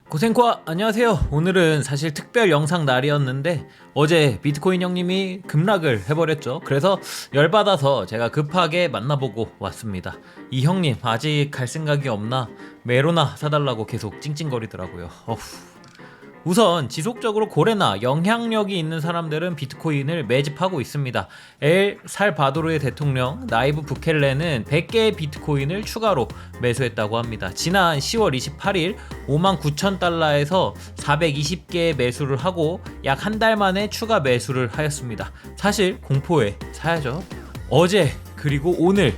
고생과 안녕하세요. 오늘은 사실 특별 영상 날이었는데 어제 비트코인 형님이 급락을 해버렸죠. 그래서 열받아서 제가 급하게 만나보고 왔습니다. 이 형님 아직 갈 생각이 없나? 메로나 사달라고 계속 찡찡거리더라고요. 우선 지속적으로 고래나 영향력이 있는 사람들은 비트코인을 매집하고 있습니다. 엘 살바도르의 대통령 나이브 부켈레는 100개의 비트코인을 추가로 매수했다고 합니다. 지난 10월 28일 59,000달러에서 420개의 매수를 하고 약 한 달 만에 추가 매수를 하였습니다. 사실 공포에 사야죠. 어제 그리고 오늘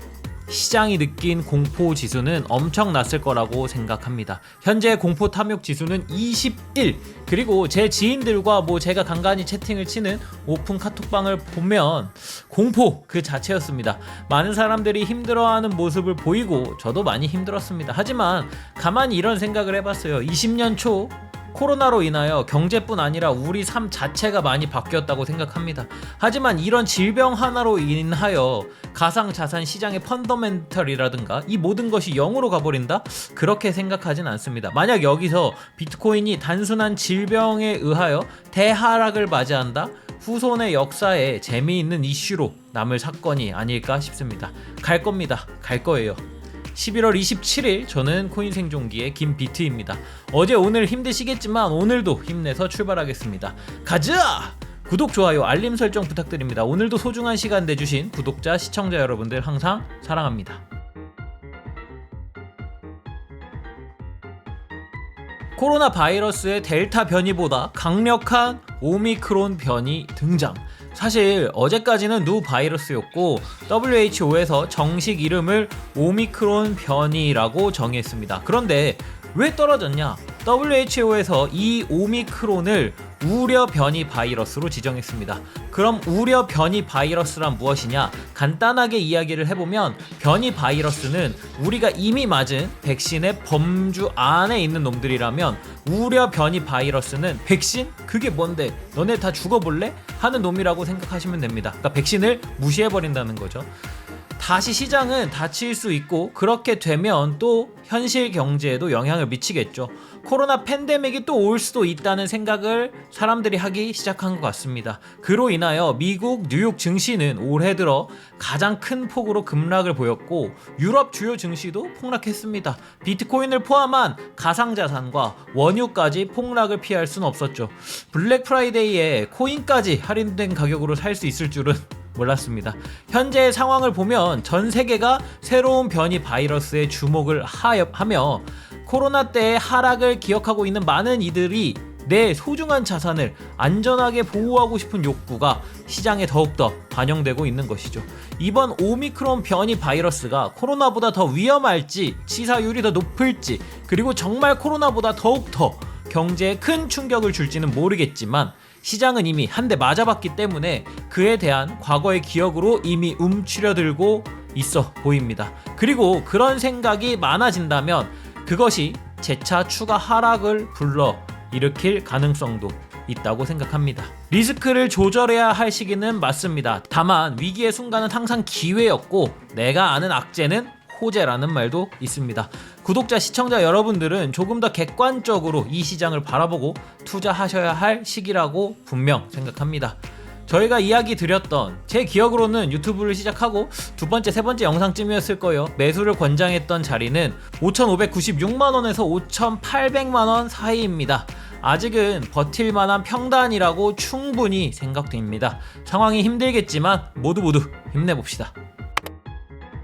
시장이 느낀 공포 지수는 엄청났을 거라고 생각합니다. 현재 공포 탐욕 지수는 21. 그리고 제 지인들과 제가 간간히 채팅을 치는 오픈 카톡방을 보면 공포 그 자체였습니다. 많은 사람들이 힘들어하는 모습을 보이고 저도 많이 힘들었습니다. 하지만 가만히 이런 생각을 해봤어요. 20년 초 코로나로 인하여 경제뿐 아니라 우리 삶 자체가 많이 바뀌었다고 생각합니다. 하지만 이런 질병 하나로 인하여 가상자산 시장의 펀더멘털이라든가 이 모든 것이 0으로 가버린다? 그렇게 생각하진 않습니다. 만약 여기서 비트코인이 단순한 질병에 의하여 대하락을 맞이한다? 후손의 역사에 재미있는 이슈로 남을 사건이 아닐까 싶습니다. 갈 겁니다. 갈 거예요. 11월 27일 저는 코인 생존기의 김비트입니다. 어제 오늘 힘드시겠지만 오늘도 힘내서 출발하겠습니다. 가자! 구독, 좋아요, 알림 설정 부탁드립니다. 오늘도 소중한 시간 내주신 구독자, 시청자 여러분들 항상 사랑합니다. 코로나 바이러스의 델타 변이보다 강력한 오미크론 변이 등장. 사실 어제까지는 누 바이러스였고 WHO에서 정식 이름을 오미크론 변이라고 정의했습니다. 그런데 왜 떨어졌냐? WHO에서 이 오미크론을 우려 변이 바이러스로 지정했습니다. 그럼 우려 변이 바이러스란 무엇이냐? 간단하게 이야기를 해보면 변이 바이러스는 우리가 이미 맞은 백신의 범주 안에 있는 놈들이라면 우려 변이 바이러스는 백신? 그게 뭔데? 너네 다 죽어볼래? 하는 놈이라고 생각하시면 됩니다. 그러니까 백신을 무시해버린다는 거죠. 다시 시장은 닫힐 수 있고 그렇게 되면 또 현실 경제에도 영향을 미치겠죠. 코로나 팬데믹이 또 올 수도 있다는 생각을 사람들이 하기 시작한 것 같습니다. 그로 인하여 미국 뉴욕 증시는 올해 들어 가장 큰 폭으로 급락을 보였고 유럽 주요 증시도 폭락했습니다. 비트코인을 포함한 가상자산과 원유까지 폭락을 피할 수는 없었죠. 블랙 프라이데이에 코인까지 할인된 가격으로 살 수 있을 줄은 몰랐습니다. 현재의 상황을 보면 전 세계가 새로운 변이 바이러스에 주목을 하며 코로나 때의 하락을 기억하고 있는 많은 이들이 내 소중한 자산을 안전하게 보호하고 싶은 욕구가 시장에 더욱더 반영되고 있는 것이죠. 이번 오미크론 변이 바이러스가 코로나보다 더 위험할지, 치사율이 더 높을지, 그리고 정말 코로나보다 더욱더 경제에 큰 충격을 줄지는 모르겠지만 시장은 이미 한 대 맞아봤기 때문에 그에 대한 과거의 기억으로 이미 움츠려들고 있어 보입니다. 그리고 그런 생각이 많아진다면 그것이 재차 추가 하락을 불러일으킬 가능성도 있다고 생각합니다. 리스크를 조절해야 할 시기는 맞습니다. 다만 위기의 순간은 항상 기회였고 내가 아는 악재는 호재라는 말도 있습니다. 구독자, 시청자 여러분들은 조금 더 객관적으로 이 시장을 바라보고 투자하셔야 할 시기라고 분명 생각합니다. 저희가 이야기 드렸던 제 기억으로는 유튜브를 시작하고 두 번째, 세 번째 영상쯤이었을 거예요. 매수를 권장했던 자리는 5,596만원에서 5,800만원 사이입니다. 아직은 버틸만한 평단이라고 충분히 생각됩니다. 상황이 힘들겠지만 모두 힘내봅시다.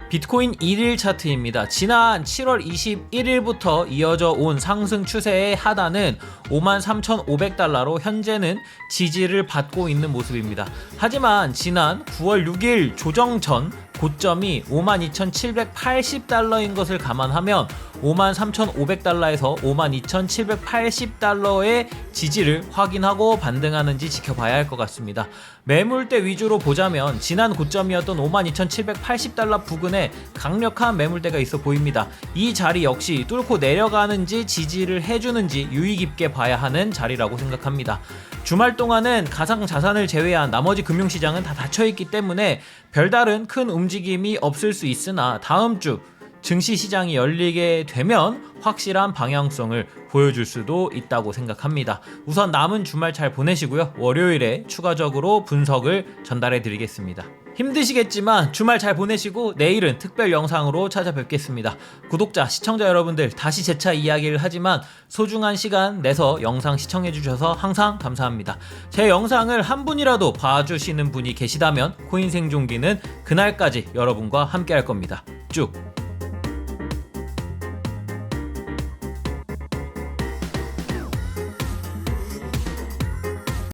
비트코인 1일 차트입니다. 지난 7월 21일부터 이어져 온 상승 추세의 하단은 53,500달러로 현재는 지지를 받고 있는 모습입니다. 하지만 지난 9월 6일 조정 전 고점이 52,780달러인 것을 감안하면 53,500달러에서 52,780달러의 지지를 확인하고 반등하는지 지켜봐야 할 것 같습니다. 매물대 위주로 보자면 지난 고점이었던 52,780달러 부근에 강력한 매물대가 있어 보입니다. 이 자리 역시 뚫고 내려가는지 지지를 해주는지 유의 깊게 봐야 하는 자리라고 생각합니다. 주말 동안은 가상자산을 제외한 나머지 금융시장은 다 닫혀있기 때문에 별다른 큰 움직임이 없을 수 있으나 다음 주 증시 시장이 열리게 되면 확실한 방향성을 보여줄 수도 있다고 생각합니다. 우선 남은 주말 잘 보내시고요. 월요일에 추가적으로 분석을 전달해 드리겠습니다. 힘드시겠지만 주말 잘 보내시고 내일은 특별 영상으로 찾아뵙겠습니다. 구독자, 시청자 여러분들 다시 재차 이야기를 하지만 소중한 시간 내서 영상 시청해 주셔서 항상 감사합니다. 제 영상을 한 분이라도 봐주시는 분이 계시다면 코인 생존기는 그날까지 여러분과 함께 할 겁니다. 쭉